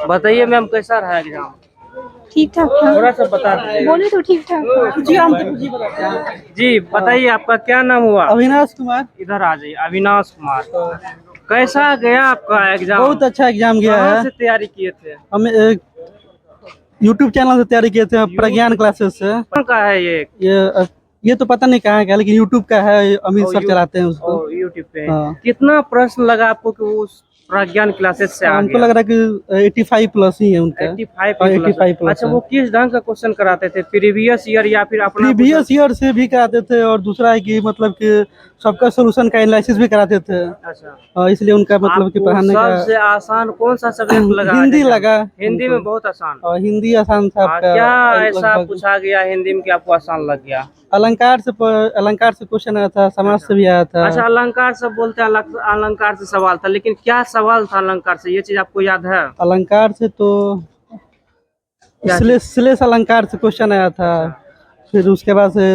बताइए मैम, कैसा रहा एग्जाम? ठीक ठाक था। थोड़ा सा बता दीजिए। बोले तो ठीक ठाक था। जी बताइए, आपका क्या नाम हुआ? अविनाश कुमार। इधर आ जाइए। अविनाश कुमार, कैसा गया आपका एग्जाम? बहुत अच्छा एग्जाम गया कहाँ है। से तैयारी किए थे? हम यूट्यूब चैनल से तैयारी किए थे, प्रज्ञान क्लासेस से। कौन का है ये? ये तो पता नहीं कहाँ का, लेकिन यूट्यूब का है, अमित सर चलाते हैं उसको। यूट्यूब पे। हाँ। कितना प्रश्न लगा आपको कि उस प्रज्ञान क्लासेस से आ हमको गया? लग रहा है कि 85 प्लस ही है उनका। 85 प्लस। अच्छा, वो किस ढंग का क्वेश्चन कराते थे? प्रीवियस ईयर या फिर अपना? प्रीवियस ईयर से भी कराते थे, और दूसरा है कि मतलब कि सबका सोल्यूशन का एनालिसिस भी कराते थे। अच्छा, इसलिए उनका मतलब कि पढ़ाने का सबसे आसान कौन सा सब्जेक्ट लगा? हिंदी लगा। हिंदी में बहुत आसान। और हिंदी आसान था आपका। क्या ऐसा पूछा गया हिंदी में कि आपको आसान लग गया? अलंकार से क्वेश्चन आया था, समाज से भी आया था। अच्छा, अलंकार से बोलते हैं, अलंकार से सवाल था, लेकिन क्या सवाल था अलंकार से, ये चीज आपको याद है? अलंकार से तो श्लेष अलंकार से क्वेश्चन आया था। फिर उसके बाद से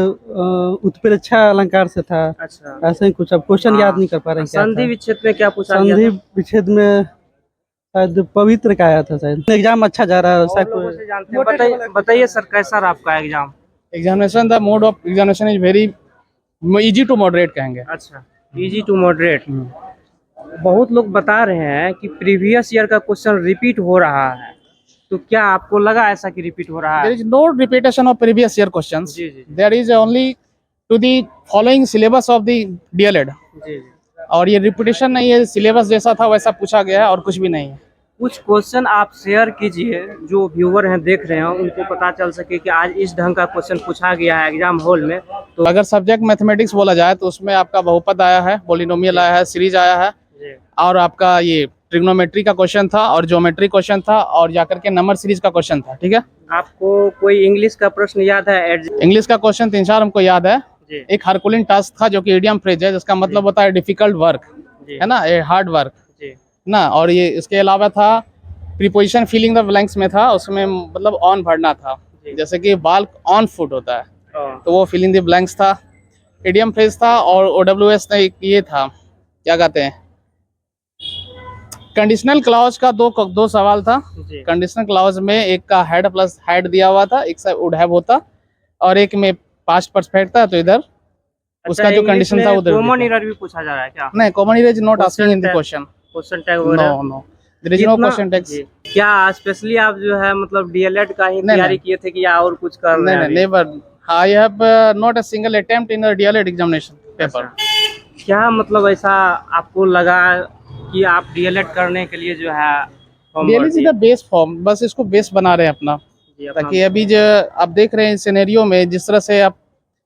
उत्प्रेक्षा अलंकार से था। अच्छा, ऐसे ही कुछ, अब क्वेश्चन याद नहीं कर पा रहे हैं। संधि विच्छेद में क्या पूछा गया? संधि विच्छेद में शायद पवित्र का आया था। शायद एग्जाम अच्छा जा रहा है। बताइए सर, कैसा रहा आपका exam? Examination the mode of examination is very easy to moderate कहेंगे। अच्छा, इजी टू मॉडरेट। बहुत लोग बता रहे हैं कि प्रीवियस ईयर का क्वेश्चन रिपीट हो रहा है, तो क्या आपको लगा ऐसा कि रिपीट हो रहा है? There is no repetition of previous year questions. जी जी। There is only to the following syllabus of the DElEd. जी जी। और ये रिपीटेशन नहीं है, सिलेबस जैसा था वैसा पूछा गया है और कुछ भी नहीं है। कुछ क्वेश्चन आप शेयर कीजिए, जो व्यूअर हैं देख रहे हैं उनको पता चल सके कि आज इस ढंग का क्वेश्चन पूछा गया है एग्जाम हॉल में। तो अगर सब्जेक्ट मैथमेटिक्स बोला जाए तो उसमें आपका बहुपद आया है, पॉलिनोमियल आया है, सीरीज आया है, और आपका ये ट्रिग्नोमेट्री का क्वेश्चन था, और ज्योमेट्री क्वेश्चन था, और जाकर के नंबर सीरीज का क्वेश्चन था। ठीक है, आपको कोई इंग्लिश का प्रश्न याद है? इंग्लिश का क्वेश्चन 3-4 हमको याद है। एक हरकुलिन टास्क था जो कि इडियम फ्रेज है, जिसका मतलब होता है डिफिकल्ट वर्क, है ना, ए हार्ड वर्क ना। और ये इसके अलावा था प्रीपोजिशन फिलिंग द ब्लैंक्स में था, उसमें मतलब ऑन भरना था, जैसे कि बाल्क ऑन फुट होता है, तो वो फिलिंग द ब्लैंक्स था। इडियम फ्रेज था, और ओडब्ल्यूएस ने ये था, क्या कहते हैं, कंडीशनल क्लॉज का दो सवाल था। कंडीशनल क्लॉज में एक का हेड प्लस हेड दिया हुआ था, एक से वुड हैव होता, और एक में पास्ट परफेक्ट था, तो इधर उसका जो कंडीशन था उधर। कॉमन एरर भी पूछा जा रहा है क्या? नहीं, common error is not asking in the question. Question tag no no, there is no question tag. क्या स्पेशली आप जो है मतलब डीएलएड का ही तैयारी किए थे कि या और कुछ कर रहे हैं? नहीं, never, I have not a single attempt in the DElEd examination paper. क्या मतलब ऐसा आपको लगा कि आप डीएलएड करने के लिए जो है DElEd is the base form, बस इसको बेस बना रहे हैं अपना, ताकि अभी जो आप देख रहे हैं सिनेरियो में, जिस तरह से आप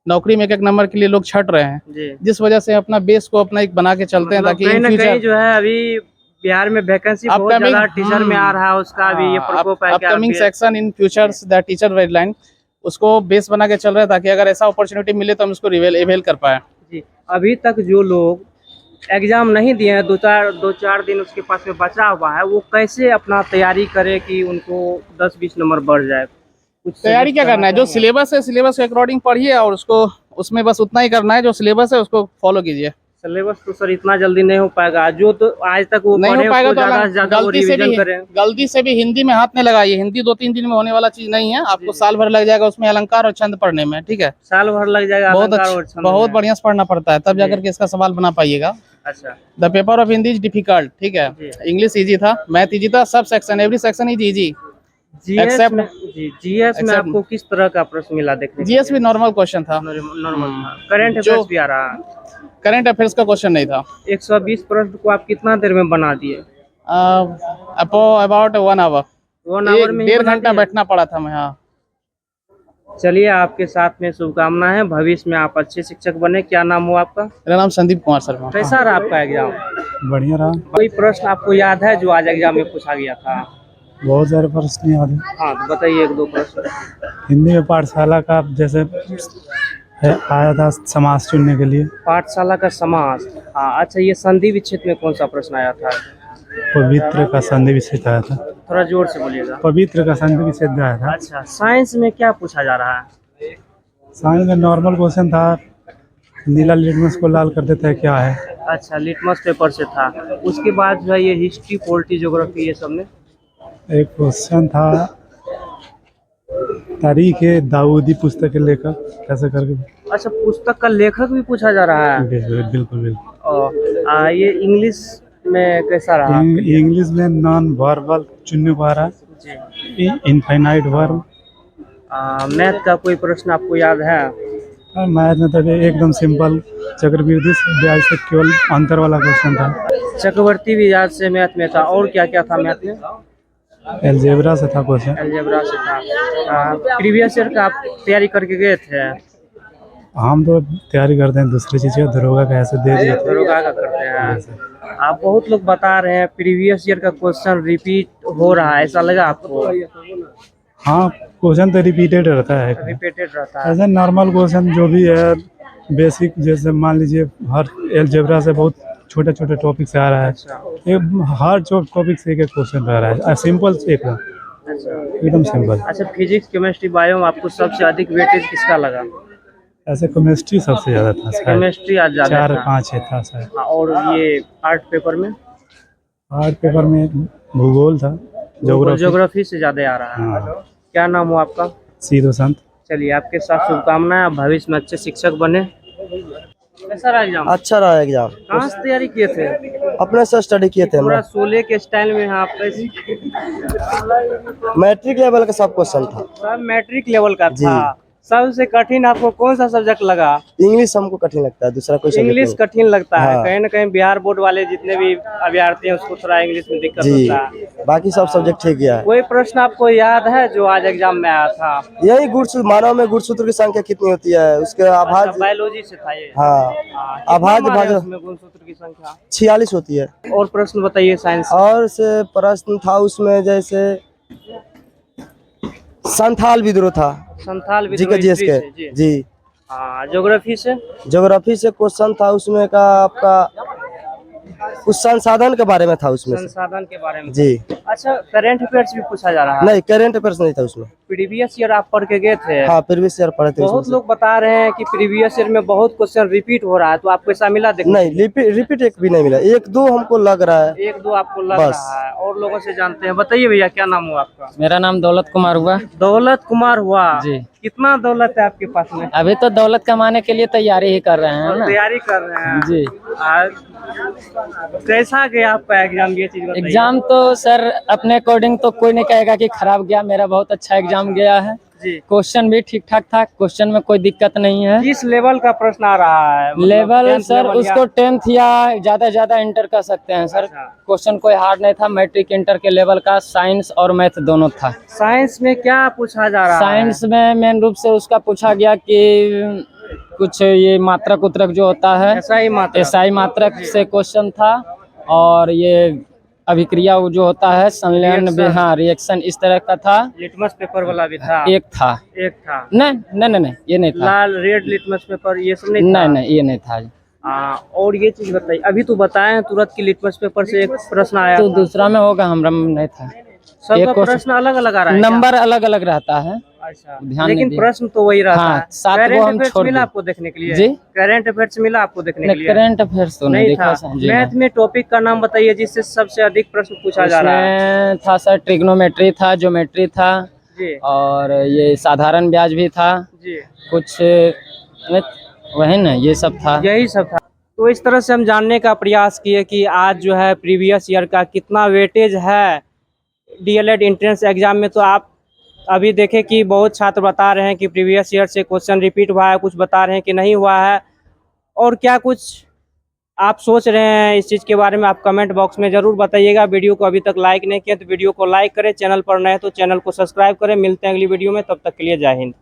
नौकरी में एक नंबर के लिए लोग छट रहे हैं, जिस वजह से अपना बेस को अपना एक बना के चलते हैं, ताकि इन फ्यूचर जो है अभी बिहार में वैकेंसी बहुत ज्यादा टीचर में आ रहा है, उसका भी ये प्रकोप है। Upcoming section in futures the teacher guideline, उसको बेस बना के चल रहे हैं, ताकि अगर ऐसा अपॉर्चुनिटी मिले तो हम इसको अवेल कर पाए। जी, अभी तक जो लोग एग्जाम नहीं दिए हैं, दो चार दिन उसके पास में बचा हुआ है, वो कैसे अपना तैयारी करे कि उनको 10-20 नंबर बढ़ जाए? कुछ तैयारी क्या करना है, जो सिलेबस है सिलेबस के अकॉर्डिंग पढ़िए, और उसको उसमें बस उतना ही करना है, जो सिलेबस है उसको फॉलो कीजिए। सिलेबस तो सर इतना जल्दी नहीं हो पाएगा, जो तो आज तक वो नहीं हो पाएगा, तो गलती से भी हिंदी में हाथ नहीं लगाइए। हिंदी 2-3 दिन में होने वाला चीज नहीं है, आपको साल भर लग जाएगा उसमें अलंकार और छंद पढ़ने में। ठीक है, साल भर लग जाएगा, बहुत बढ़िया से पढ़ना पड़ता है, तब जाकर के इसका सवाल बना पाइएगा। अच्छा, the paper of Hindi is difficult. ठीक है, इंग्लिश इजी था, मैथ इजी था, sub section every section is easy. GS में आपको किस तरह का प्रश्न मिला? देखने जीएस भी नॉर्मल क्वेश्चन था, नॉर्मल था। करंट अफेयर्स भी आ रहा है? करंट अफेयर्स का क्वेश्चन नहीं था। 120 प्रश्न को आप कितना देर में बना दिए? About 1 our. 1 आवर में 1.5 घंटा बैठना पड़ा था मैं। हाँ, चलिए, आपके साथ में शुभकामना है, भविष्य में आप अच्छे शिक्षक बने। क्या नाम हुआ आपका? मेरा नाम संदीप कुमार शर्मा। कैसा रहा आपका एग्जाम? बढ़िया रहा। कोई प्रश्न आपको याद है जो आज एग्जाम में पूछा गया था? बहुत सारे प्रश्न याद है। हाँ, तो बताइए 1-2 प्रश्न। हिंदी में पाठशाला का जैसे आया था, समास चुनने के लिए। पाठशाला का समास, हाँ। अच्छा, ये संधि विच्छेद में कौन सा प्रश्न आया था? पवित्र का संधि विच्छेद आया था। थोड़ा जोर से बोलिएगा। पवित्र का संधि विच्छेद आया था। अच्छा, साइंस में क्या पूछा जा रहा है? साइंस में नॉर्मल क्वेश्चन था, नीला लिटमस को लाल कर देता है, क्या है? अच्छा, लिटमस पेपर से था। उसके बाद जो है ये हिस्ट्री, पॉलिटी, ज्योग्राफी, ये सब में एक क्वेश्चन था, तारीख है दाऊदी पुस्तक के लेखक कैसे करके। अच्छा, पुस्तक का लेखक भी पूछा जा रहा है। बिल्कुल बिल्कुल बिल्कुल। और ये इंग्लिश में कैसा रहा? इंग्लिश में नॉन वर्बल चुनने को आ रहा जी। है, इनफाइनाइट वर्ब। मैथ का कोई प्रश्न आपको याद है? मैथ में तो एकदम सिंपल, चक्रवृद्धि ब्याज से केवल अंतर वाला क्वेश्चन था। चक्रवर्ती ब्याज से मैथ में था। और क्या क्या था मैथ में? एलजेब्रा से था क्वेश्चन। अलजेब्रा से था। प्रीवियस ईयर का आप तैयारी करके गए थे? हम तो तैयारी करते हैं दूसरी चीज़ का, दरोगा का ऐसे दे दिए थे। दरोगा का करते हैं। आप बहुत लोग बता रहे हैं प्रीवियस ईयर का क्वेश्चन रिपीट हो रहा है, ऐसा लगा आपको? हाँ, क्वेश्चन तो रिपीटेड रहता है, रिपीटेड रहता है। ऐसे नॉर्मल क्वेश्चन जो भी है बेसिक, जैसे मान लीजिए हर एलजेब्रा से बहुत छोटे छोटे टॉपिक से आ रहा है। अच्छा। ये हर टॉपिक से एक क्वेश्चन रह रहा है, सिंपल एकदम एकदम सिंपल। अच्छा, फिजिक्स केमिस्ट्री बायो में आपको सबसे अधिक वेटेज किसका लगा? ऐसे केमिस्ट्री सबसे ज़्यादा था शायद, केमिस्ट्री आज ज्यादा 4-5 था शायद। हाँ, और ये आर्ट पेपर में? आर्ट पेपर में भूगोल था, ज्योग्राफी से ज्यादा आ रहा है। हाँ। क्या नाम हो आपका? सीधो संत। चलिए, आपके साथ शुभकामनाएं, आप भविष्य में अच्छे शिक्षक बने। कैसा रहा एग्जाम? अच्छा रहा एग्जाम। कहाँ से तैयारी किए थे? अपने से स्टडी किए थे। पूरा शोले के स्टाइल में आप कैसे? मैट्रिक लेवल का सब क्वेश्चन था। सब मैट्रिक लेवल का था। सबसे कठिन आपको कौन सा सब्जेक्ट लगा? इंग्लिश हमको कठिन लगता है, दूसरा कोई सब्जेक्ट इंग्लिश नहीं। कठिन लगता है। हाँ। कहीं ना कहीं बिहार बोर्ड वाले जितने भी अभ्यर्थी हैं उसको थोड़ा इंग्लिश में दिक्कत जी, होता है। बाकी सब सब्जेक्ट ठीक गया है। कोई प्रश्न आपको याद है जो आज एग्जाम में आया था? यही मानव में गुणसूत्र की संख्या कितनी होती है, उसके आभाज्य। बायोलॉजी से था ये। हाँ, कितना आभाज्य मारे भाजक उसमें गुणसूत्र की संख्या? 46 होती है। और प्रश्न बताइए साइंस। और से प्रश्न था उसमें, जैसे संथाल विद्रोह था। संथाल जी के जीएस के। जी। जी। ज्योग्राफी से? ज्योग्राफी से क्वेश्चन था उसमें का आपका कुछ संसाधन के बारे में था उसमें से। संसाधन के बारे में। जी। अच्छा, करंट अफेयर्स भी पूछा जा रहा है? नहीं, करंट अफेयर्स नहीं था उसमें। प्रीवियस ईयर आप पढ़ के गए थे? हाँ, प्रीवियस ईयर पढ़े थे। बहुत लोग बता रहे हैं कि प्रीवियस ईयर में बहुत क्वेश्चन रिपीट हो रहा है, तो आपको ऐसा मिला देखने? नहीं, रिपीट एक भी नहीं मिला, 1-2 हमको लग रहा है। 1-2 आपको लग बस। रहा है। और लोगों से जानते हैं। बताइए भैया, क्या नाम हुआ आपका? मेरा नाम दौलत कुमार हुआ। दौलत कुमार हुआ जी। कितना दौलत है आपके पास में? अभी तो दौलत कमाने के लिए तैयारी ही कर रहे हैं ना। तैयारी कर रहे हैं जी। कैसा गया आपका एग्जाम, ये चीज बताइए। एग्जाम तो सर अपने अकॉर्डिंग तो कोई नहीं कहेगा कि खराब गया, मेरा बहुत अच्छा एग्जाम गया है जी। क्वेश्चन भी ठीक ठाक था, क्वेश्चन में कोई दिक्कत नहीं है। किस लेवल का प्रश्न आ रहा है? लेवल 10th सर लेवल उसको 10th या ज्यादा इंटर कर सकते हैं सर। अच्छा। क्वेश्चन कोई हार्ड नहीं था, मैट्रिक इंटर के लेवल का साइंस और मैथ दोनों था। साइंस में क्या पूछा जा रहा है? साइंस में मेन रूप से उसका पूछा गया कि कुछ ये मात्रक उत्रक जो होता है, एसआई मात्रक से क्वेश्चन था। और ये अभिक्रिया जो होता है, संलयन, हाँ रिएक्शन, इस तरह का था। लिटमस पेपर वाला भी था? एक था। नहीं ये नहीं था। लाल रेड लिटमस पेपर ये सब नहीं था? नहीं ये नहीं था। और ये चीज बताइए, अभी तो बताएं तुरंत की लिटमस पेपर से एक प्रश्न आया तो था। दूसरा में होगा, हमरा में नहीं था। सबका प्रश्न अलग अलग आ रहा है? नंबर अलग अलग रहता है। अच्छा, ध्यान लेकिन नहीं प्रश्न तो वही रहता हाँ, है। 7 वो हम छोड़ मिला दिए। आपको देखने के लिए? जी, करंट अफेयर्स मिला आपको देखने के लिए? करंट अफेयर्स तो नहीं देखा था। मैथ में टॉपिक का नाम बताइए जिससे सबसे अधिक प्रश्न पूछा जा रहा है। था सर ट्रिग्नोमेट्री था, ज्योमेट्री था जी। और ये साधारण ब्याज भी था जी। कुछ, वही ना, ये सब था। यही सब था। तो इस तरह से हम जानने का प्रयास किए कि आज जो है प्रीवियस ईयर का कितना वेटेज है डीएलएड एंट्रेंस एग्जाम में। तो आप अभी देखें कि बहुत छात्र बता रहे हैं कि प्रीवियस ईयर से क्वेश्चन रिपीट हुआ है, कुछ बता रहे हैं कि नहीं हुआ है। और क्या कुछ आप सोच रहे हैं इस चीज़ के बारे में, आप कमेंट बॉक्स में ज़रूर बताइएगा। वीडियो को अभी तक लाइक नहीं किया तो वीडियो को लाइक करें, चैनल पर नए तो चैनल को सब्सक्राइब करें। मिलते हैं अगली वीडियो में, तब तक के लिए जय हिंद।